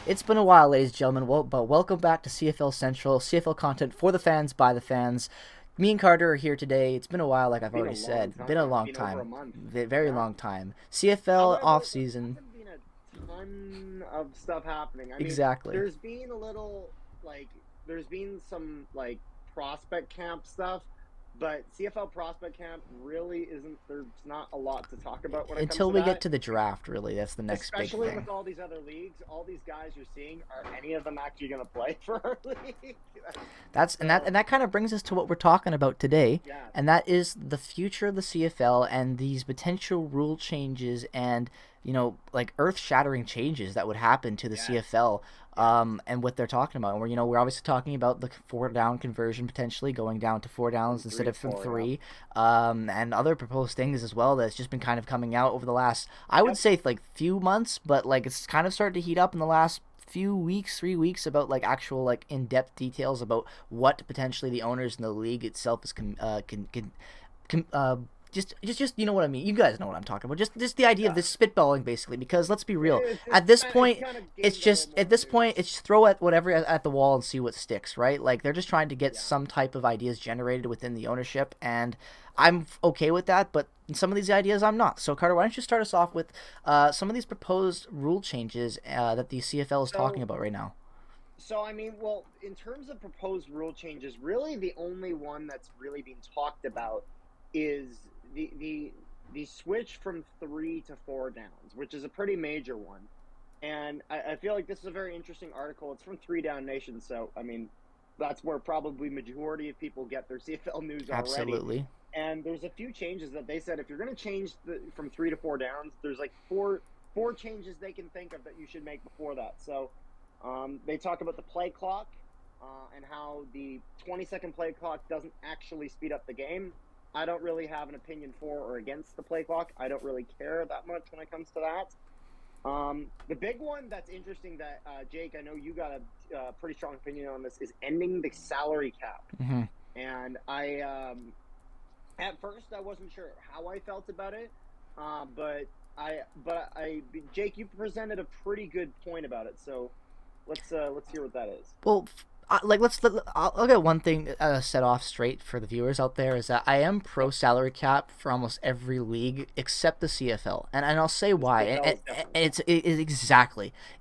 It's been a while, ladies and gentlemen, but welcome back to CFL Central, CFL content for the fans, by the fans. Me and Carter are here today. It's been a while, like I've already said. Been a long time. Over a month. Very long time. CFL off-season. There hasn't been a ton of stuff happening. I mean, Exactly. there's been a little, there's been some, prospect camp stuff, but CFL prospect camp really isn't, there's not a lot to talk about when it comes to Until we that. get to the draft, really. That's the next big Especially thing. with all these other leagues, all these guys you're seeing, are any of them actually going to play for our league? And that kind of brings us to what we're talking about today, Yeah. and that is the future of the CFL and these potential rule changes and earth-shattering changes that would happen to the CFL, and what they're talking about. And we're obviously talking about the 4-down conversion potentially going down to 4 downs instead of from 3, and other proposed things as well that's just been kind of coming out over the last, I would say, few months, but it's kind of started to heat up in the last few weeks, 3 weeks, about actual in-depth details about what potentially the owners in the league itself is just you know what I mean. You guys know what I'm talking about. Just the idea of this spitballing, basically, because let's be real. At this point, it's just throw at whatever at the wall and see what sticks, right? They're just trying to get some type of ideas generated within the ownership, and I'm okay with that. But some of these ideas I'm not. So Carter, why don't you start us off with some of these proposed rule changes that the CFL is talking about right now? So, I mean, well, in terms of proposed rule changes, really the only one that's really being talked about is the switch from 3 to 4 downs, which is a pretty major one. And I feel like this is a very interesting article. It's from 3 Down Nation, so, I mean, that's where probably majority of people get their CFL news already. Absolutely. And there's a few changes that they said if you're going to change from 3 to 4 downs, there's four changes they can think of that you should make before that. So they talk about the play clock and how the 20-second play clock doesn't actually speed up the game. I don't really have an opinion for or against the play clock. I don't really care that much when it comes to that. The big one that's interesting that, Jake, I know you got a pretty strong opinion on this, is ending the salary cap. Mm-hmm. And at first I wasn't sure how I felt about it, but Jake, you presented a pretty good point about it. So let's hear what that is. Well, I'll get one thing set off straight for the viewers out there, is that I am pro salary cap for almost every league except the CFL, and I'll say why. And it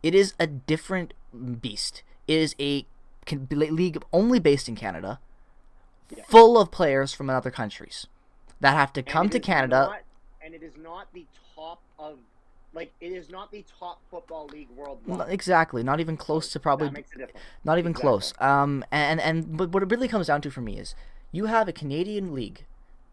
is a different beast. It is a league only based in Canada, full of players from other countries that have to come to Canada. And it is not the top of. It is not the top football league worldwide. Exactly, not even close to probably. That makes a difference. Not even close. But what it really comes down to for me is you have a Canadian league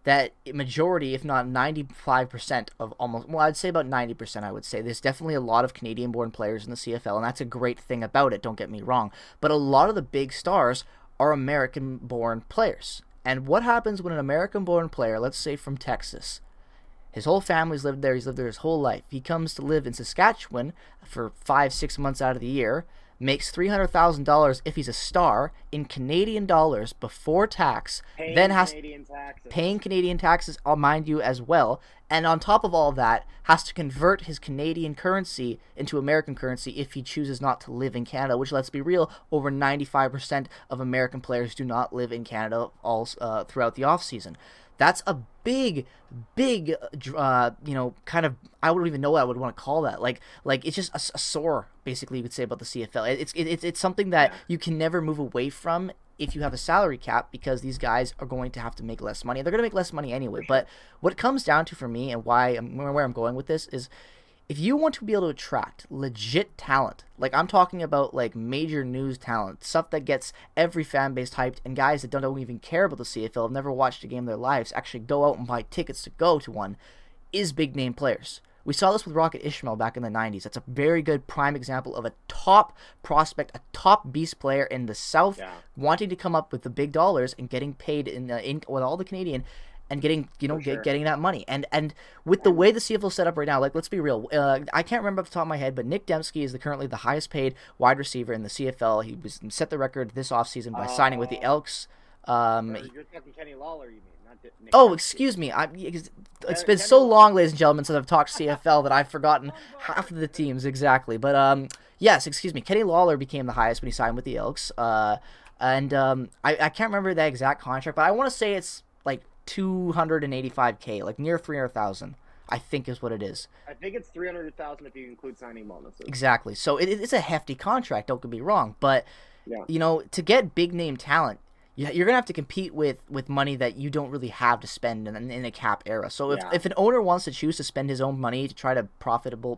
that majority, if not 95% of almost, well, I'd say about 90%, I would say. There's definitely a lot of Canadian-born players in the CFL, and that's a great thing about it, don't get me wrong. But a lot of the big stars are American-born players. And what happens when an American-born player, let's say from Texas, his whole family's lived there. He's lived there his whole life. He comes to live in Saskatchewan for 5-6 months out of the year, makes $300,000 if he's a star in Canadian dollars before tax, paying Canadian taxes, I'll mind you, as well. And on top of all of that, has to convert his Canadian currency into American currency if he chooses not to live in Canada, which, let's be real, over 95% of American players do not live in Canada throughout the offseason. That's a big, kind of, I wouldn't even know what I would want to call that. It's just a sore, basically, you could say, about the CFL. It's something that you can never move away from if you have a salary cap, because these guys are going to have to make less money. They're going to make less money anyway. But what it comes down to for me, and where I'm going with this, is if you want to be able to attract legit talent, I'm talking about major news talent, stuff that gets every fan base hyped, and guys that don't even care about the CFL, have never watched a game in their lives, actually go out and buy tickets to go to one, is big name players. We saw this with Rocket Ishmael back in the 90s. That's a very good prime example of a top prospect, a top beast player in the South, wanting to come up with the big dollars and getting paid with all the Canadian, and getting getting that money. And with the way the CFL is set up right now, let's be real. I can't remember off the top of my head, but Nick Dembski is currently the highest paid wide receiver in the CFL. He set the record this offseason by signing with the Elks. You're talking Kenny Lawler, you mean? Nick Oh, Kempsky. excuse me. It's been so long, ladies and gentlemen, since I've talked CFL that I've forgotten half of the teams exactly. But yes, excuse me. Kenny Lawler became the highest when he signed with the Elks. And I can't remember the exact contract, but I want to say it's like 285K, like near 300,000. I think is what it is. I think it's 300,000 if you include signing bonuses. Exactly. So it's a hefty contract. Don't get me wrong, but Yeah. to get big name talent, you're gonna have to compete with money that you don't really have to spend in a cap era. So if an owner wants to choose to spend his own money to try to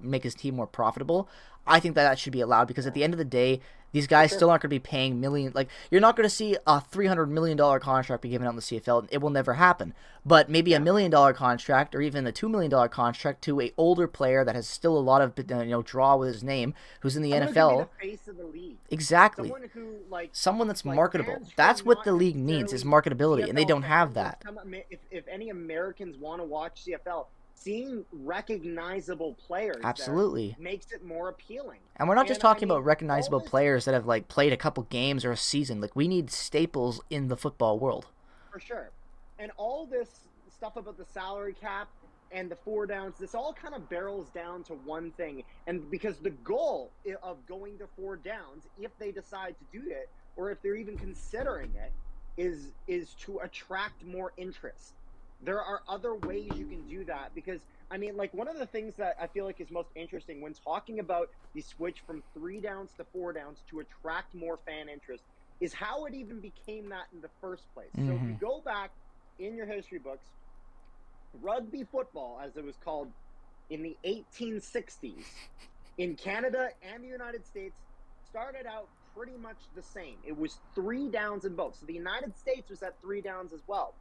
make his team more profitable, I think that should be allowed, because at the end of the day, these guys still aren't going to be paying million. Like, you're not going to see a $300 million contract be given out in the CFL. It will never happen. But maybe $1 million contract, or even a $2 million contract to a older player that has still a lot of draw with his name, who's in the Someone NFL. who be the face of the league. Exactly. Someone that's marketable. That's what the league needs, is marketability, and they don't have that. If any Americans want to watch CFL, seeing recognizable players absolutely makes it more appealing. And we're not just talking about recognizable players that have like played a couple games or a season. Like, we need staples in the football world. For sure. And all this stuff about the salary cap and the 4 downs, this all kind of barrels down to one thing. And because the goal of going to 4 downs, if they decide to do it, or if they're even considering it, is to attract more interest. There are other ways you can do that, because, I mean, like, one of the things that I feel like is most interesting when talking about the switch from 3 downs to 4 downs to attract more fan interest is how it even became that in the first place. So if you go back in your history books, rugby football, as it was called in the 1860s, in Canada and the United States, started out pretty much the same. It was 3 downs in both. So the United States was at 3 downs as well.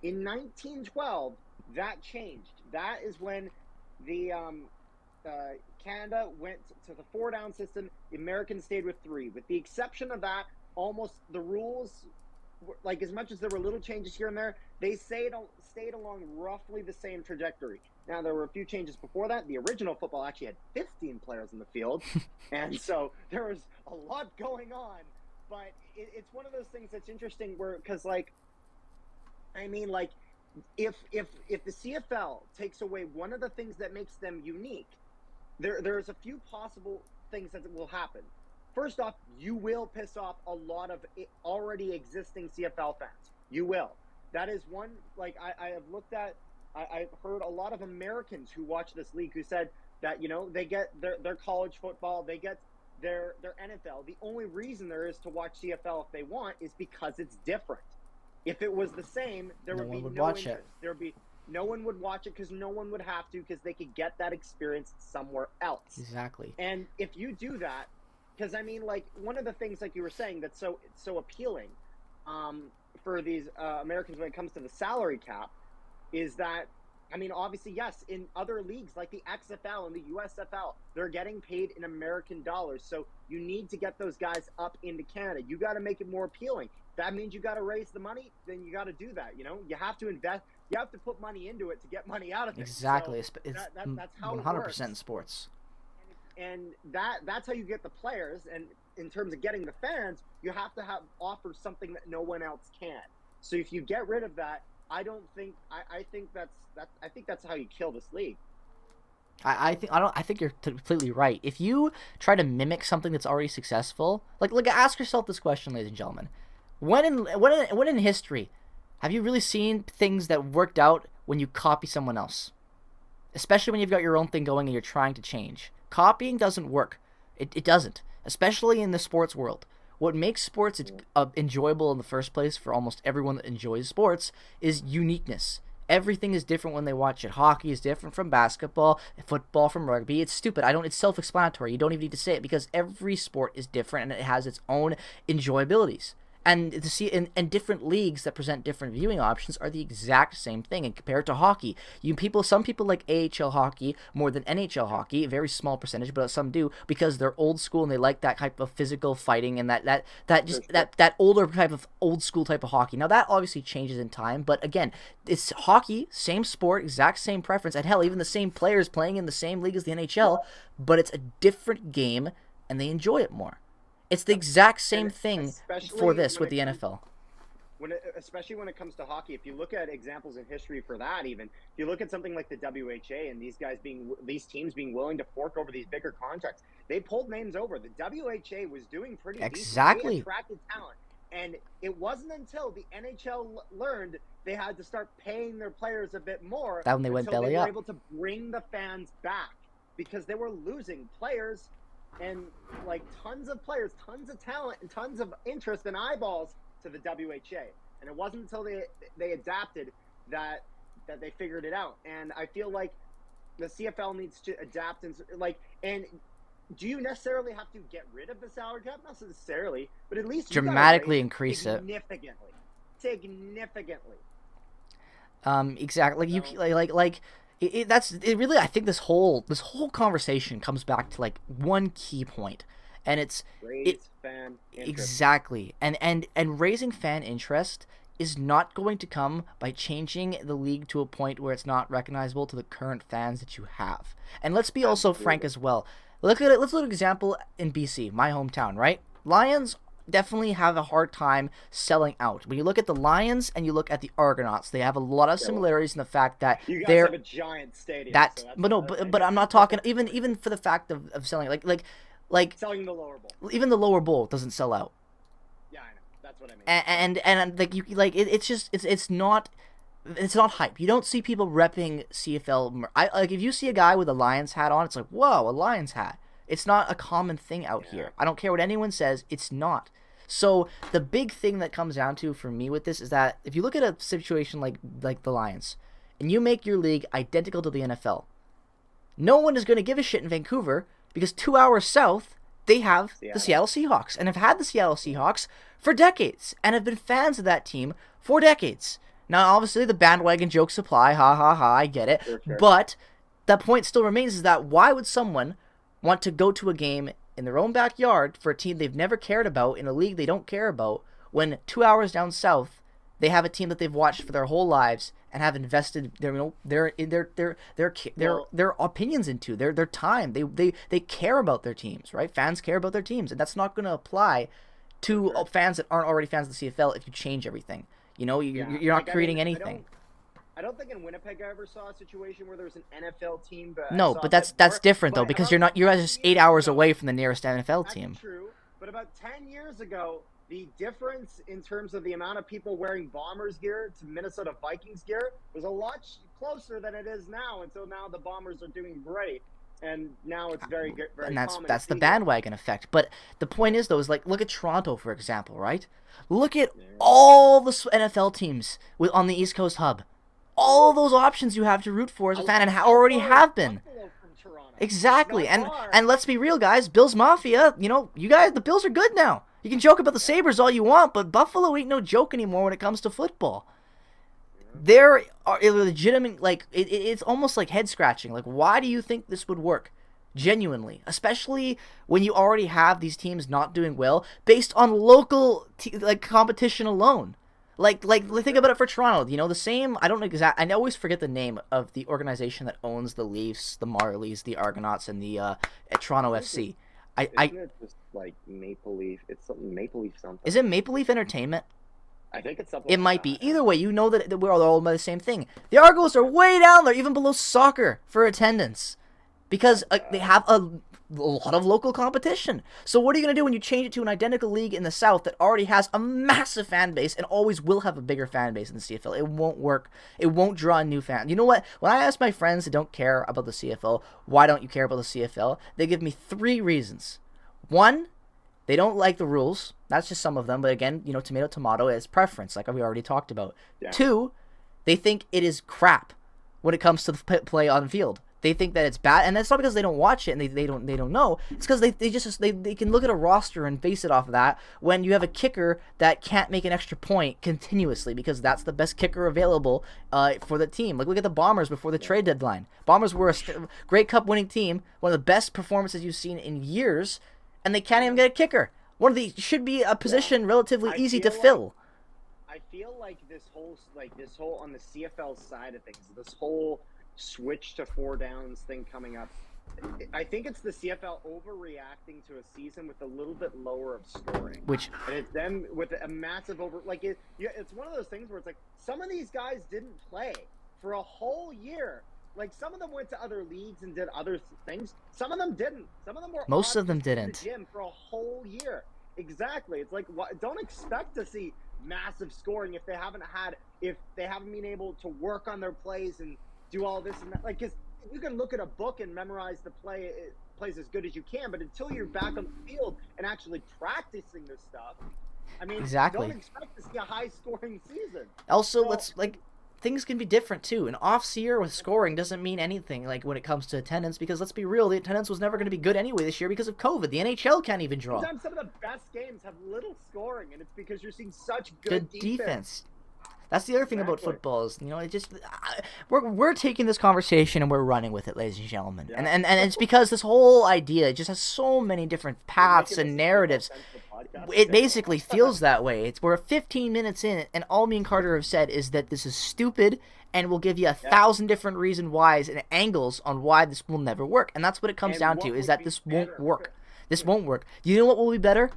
In 1912, that changed. That is when the Canada went to the 4 down system. The Americans stayed with 3. With the exception of that, almost the rules, like, as much as there were little changes here and there, they stayed along roughly the same trajectory. Now, there were a few changes before that. The original football actually had 15 players in the field, and so there was a lot going on. But it's one of those things that's interesting, because, like, I mean, like, if the CFL takes away one of the things that makes them unique, there's a few possible things that will happen. First off, you will piss off a lot of already existing CFL fans. You will. That is one. Like, I have looked at, I've heard a lot of Americans who watch this league who said that, they get their college football, they get their NFL. The only reason there is to watch CFL if they want is because it's different. If it was the same, there would be no interest. No one would watch it, because no one would have to, because they could get that experience somewhere else. Exactly. And if you do that, because, I mean, like, one of the things, like you were saying, that's so appealing for these Americans when it comes to the salary cap is that, I mean, obviously, yes, in other leagues like the XFL and the USFL, they're getting paid in American dollars. So you need to get those guys up into Canada. You got to make it more appealing. That means you got to raise the money. Then you got to do that. You have to invest. You have to put money into it to get money out of it. Exactly. So that's how 100% in sports. And that's how you get the players. And in terms of getting the fans, you have to offer something that no one else can. So if you get rid of that, I think that's how you kill this league. I think you're completely right. If you try to mimic something that's already successful, like ask yourself this question, ladies and gentlemen: when in history have you really seen things that worked out when you copy someone else? Especially when you've got your own thing going and you're trying to change. Copying doesn't work. It doesn't, especially in the sports world. What makes sports enjoyable in the first place for almost everyone that enjoys sports is uniqueness. Everything is different when they watch it. Hockey is different from basketball, football from rugby. It's stupid. It's self-explanatory. You don't even need to say it, because every sport is different and it has its own enjoyabilities. And to see in different leagues that present different viewing options are the exact same thing. And compared to hockey, some people like AHL hockey more than NHL hockey, a very small percentage, but some do, because they're old school and they like that type of physical fighting and that older type of old school type of hockey. Now that obviously changes in time, but again, it's hockey, same sport, exact same preference, and hell, even the same players playing in the same league as the NHL, but it's a different game and they enjoy it more. It's the exact same thing for this with the NFL. especially when it comes to hockey, if you look at examples in history for that, even if you look at something like the WHA and these teams being willing to fork over these bigger contracts, they pulled names over. The WHA was doing pretty decent. They attracted talent. And it wasn't until the NHL learned they had to start paying their players a bit more that when they went belly up, they were able to bring the fans back, because they were losing players and like tons of players, tons of talent, and tons of interest and eyeballs to the WHA. And it wasn't until they adapted that they figured it out. And I feel like the CFL needs to adapt and do you necessarily have to get rid of the salary cap? Not necessarily, but at least dramatically increase it significantly. Exactly. Really. I think this whole conversation comes back to like one key point, and it's fan interest. Exactly. And raising fan interest is not going to come by changing the league to a point where it's not recognizable to the current fans that you have. And let's be also frank as well. Let's look at an example in BC, my hometown, right? Lions definitely have a hard time selling out. When you look at the Lions and you look at the Argonauts, they have a lot of similarities in the fact that you guys have a giant stadium. But I'm not talking even for the fact of selling like selling the lower bowl. Even the lower bowl doesn't sell out. Yeah, I know. That's what I mean. And like it's not hype. You don't see people repping CFL. If you see a guy with a Lions hat on, it's like, whoa, a Lions hat. It's not a common thing out here. I don't care what anyone says, it's not. So the big thing that comes down to for me with this is that if you look at a situation like the Lions, and you make your league identical to the NFL, no one is going to give a shit in Vancouver, because 2 hours south they have the Seattle Seahawks, and have had the Seattle Seahawks for decades, and have been fans of that team for decades. Now, obviously, the bandwagon jokes apply, ha ha ha, I get it, sure. But the point still remains is that why would someone want to go to a game in their own backyard for a team they've never cared about, in a league they don't care about, when 2 hours down south they have a team that they've watched for their whole lives and have invested their opinions into, their time. They care about their teams, right? Fans care about their teams, and that's not going to apply to fans that aren't already fans of the CFL if you change everything. You know, you're not creating anything. I don't think in Winnipeg I ever saw a situation where there was an NFL team. No, but that's different though, because you're just 8 hours away from the nearest NFL team. That's true, but about 10 years ago, the difference in terms of the amount of people wearing Bombers gear to Minnesota Vikings gear was a lot closer than it is now. Until now, the Bombers are doing great, and now it's very good. And that's the bandwagon effect. But the point is, though, is like, look at Toronto, for example, right? Look at all the NFL teams on the East Coast hub. All of those options you have to root for as a fan, and already have been. Exactly, and let's be real, guys. Bills Mafia, the Bills are good now. You can joke about the Sabres all you want, but Buffalo ain't no joke anymore when it comes to football. There are legitimate, it's almost like head scratching. Like, why do you think this would work? Genuinely, especially when you already have these teams not doing well based on local competition alone. Like think about it for Toronto. The same. I always forget the name of the organization that owns the Leafs, the Marlies, the Argonauts, and the Toronto FC. Isn't it just like Maple Leaf? It's something Maple Leaf something. Is it Maple Leaf Entertainment? I think it's something. It might be. Either way, that we're all by the same thing. The Argos are way down there, even below soccer for attendance, because they have a lot of local competition. So what are you going to do when you change it to an identical league in the South that already has a massive fan base and always will have a bigger fan base in the CFL? It won't work. It won't draw a new fan. You know what? When I ask my friends who don't care about the CFL, why don't you care about the CFL? They give me 3 reasons. 1, they don't like the rules. That's just some of them. But again, tomato, tomato is preference, like we already talked about. Yeah. 2, they think it is crap when it comes to the play on the field. They think that it's bad, and that's not because they don't watch it and they don't know. It's because they can look at a roster and base it off of that when you have a kicker that can't make an extra point continuously because that's the best kicker available for the team. Like, look at the Bombers before the trade deadline. Bombers were a great Cup winning team, one of the best performances you've seen in years, and they can't even get a kicker. Should be a position relatively easy to fill. I feel like this whole on the CFL side of things, this whole switch to 4 downs thing coming up, I think it's the CFL overreacting to a season with a little bit lower of scoring, and it's them with a massive it's one of those things where it's like some of these guys didn't play for a whole year. Like some of them went to other leagues and did other things. Some of them didn't. Some of them were most of them in didn't. the gym for a whole year. Exactly. It's like don't expect to see massive scoring if they haven't been able to work on their plays and do all this and that. Like, because you can look at a book and memorize the plays as good as you can, but until you're back on the field and actually practicing this stuff, I mean, exactly. Don't expect to see a high-scoring season. Also, things can be different too. An off year with scoring doesn't mean anything like when it comes to attendance, because let's be real, the attendance was never going to be good anyway this year because of COVID. The NHL can't even draw. Sometimes some of the best games have little scoring, and it's because you're seeing such good defense. That's the other thing about football is, it just we're taking this conversation and we're running with it, ladies and gentlemen. Yeah. And it's because this whole idea just has so many different paths and narratives. It basically feels that way. We're 15 minutes in, and all me and Carter have said is that this is stupid, and we'll give you 1,000 different reasons whys and angles on why this will never work. And that's what it comes down to, is that this won't work. This won't work. You know what will be better?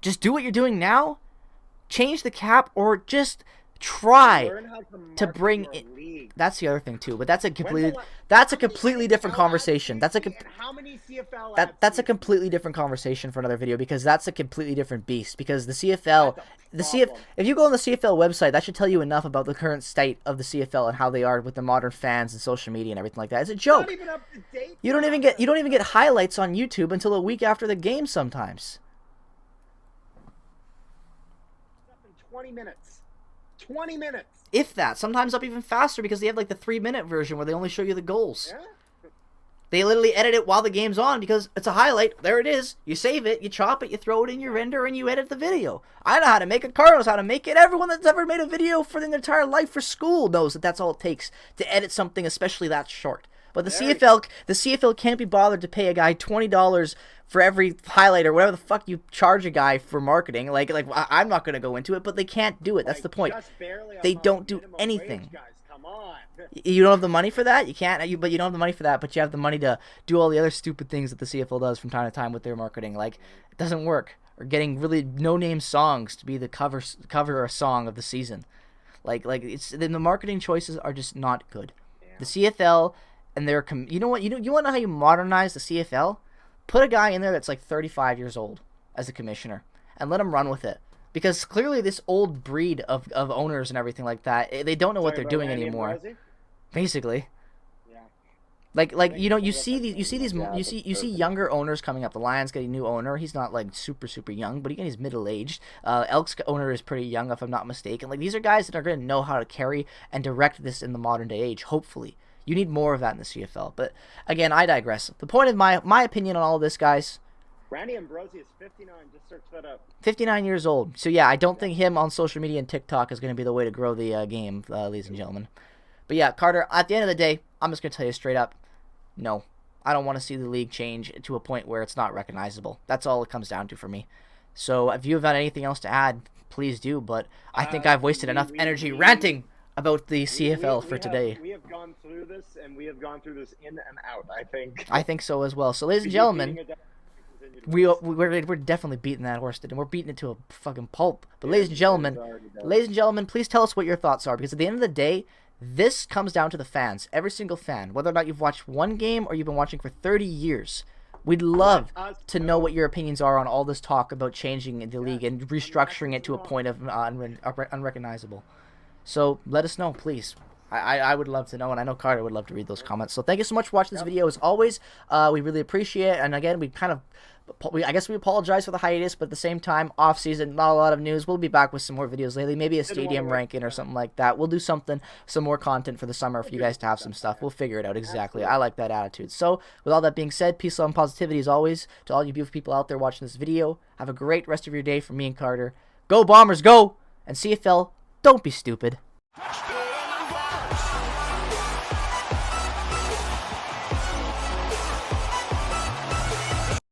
Just do what you're doing now. Change the cap, or just try to bring in. That's the other thing too, but that's a completely different conversation. That's a completely different conversation for another video, because that's a completely different beast. Because if you go on the CFL website, that should tell you enough about the current state of the CFL and how they are with the modern fans and social media and everything like that. It's a joke. You don't even get highlights on YouTube until a week after the game sometimes. 20 minutes. If that. Sometimes up even faster, because they have like the 3-minute version where they only show you the goals. Yeah. They literally edit it while the game's on because it's a highlight. There it is. You save it, you chop it, you throw it in your render, and you edit the video. I know how to make it. Carl knows how to make it. Everyone that's ever made a video for their entire life for school knows that that's all it takes to edit something, especially that short. But the CFL can't be bothered to pay a guy $20 for every highlight or whatever the fuck you charge a guy for marketing. Like I'm not gonna go into it, but they can't do it. That's the point. They don't do anything. Come on. You don't have the money for that. You can't. But you don't have the money for that. But you have the money to do all the other stupid things that the CFL does from time to time with their marketing. Like, it doesn't work. Or getting really no-name songs to be the cover a song of the season. Like the marketing choices are just not good. Yeah. The CFL. And you know what? You want to know how you modernize the CFL? Put a guy in there that's like 35 years old as a commissioner, and let him run with it. Because clearly this old breed of owners and everything like that, they don't know what they're doing anymore. Basically. Yeah. You see younger owners coming up. The Lions getting a new owner. He's not like super young, but he's middle aged. Elk's owner is pretty young, if I'm not mistaken. Like, these are guys that are going to know how to carry and direct this in the modern day age. Hopefully. You need more of that in the CFL. But, again, I digress. The point of my opinion on all of this, guys... Randy Ambrosi is 59. Just search that up. 59 years old. So, yeah, I don't think him on social media and TikTok is going to be the way to grow the game, ladies and gentlemen. But, yeah, Carter, at the end of the day, I'm just going to tell you straight up, no. I don't want to see the league change to a point where it's not recognizable. That's all it comes down to for me. So, if you have anything else to add, please do. But I think I've wasted enough energy ranting about the CFL for today. We have gone through this, and we have gone through this in and out, I think. I think so as well. So, ladies and gentlemen, we're definitely beating that horse, and we're beating it to a fucking pulp. But ladies and gentlemen, please tell us what your thoughts are, because at the end of the day, this comes down to the fans, every single fan, whether or not you've watched one game or you've been watching for 30 years. We'd love to know what your opinions are on all this talk about changing the league and restructuring it to a point of unrecognizable. So let us know, please. I would love to know, and I know Carter would love to read those comments. So thank you so much for watching this video. As always, we really appreciate it. And again, I guess we apologize for the hiatus, but at the same time, off season, not a lot of news. We'll be back with some more videos lately, maybe a stadium ranking or something like that. We'll do some more content for the summer for you guys to have some stuff. We'll figure it out exactly. I like that attitude. So with all that being said, peace, love, and positivity as always to all you beautiful people out there watching this video. Have a great rest of your day from me and Carter. Go Bombers, go! And CFL, don't be stupid.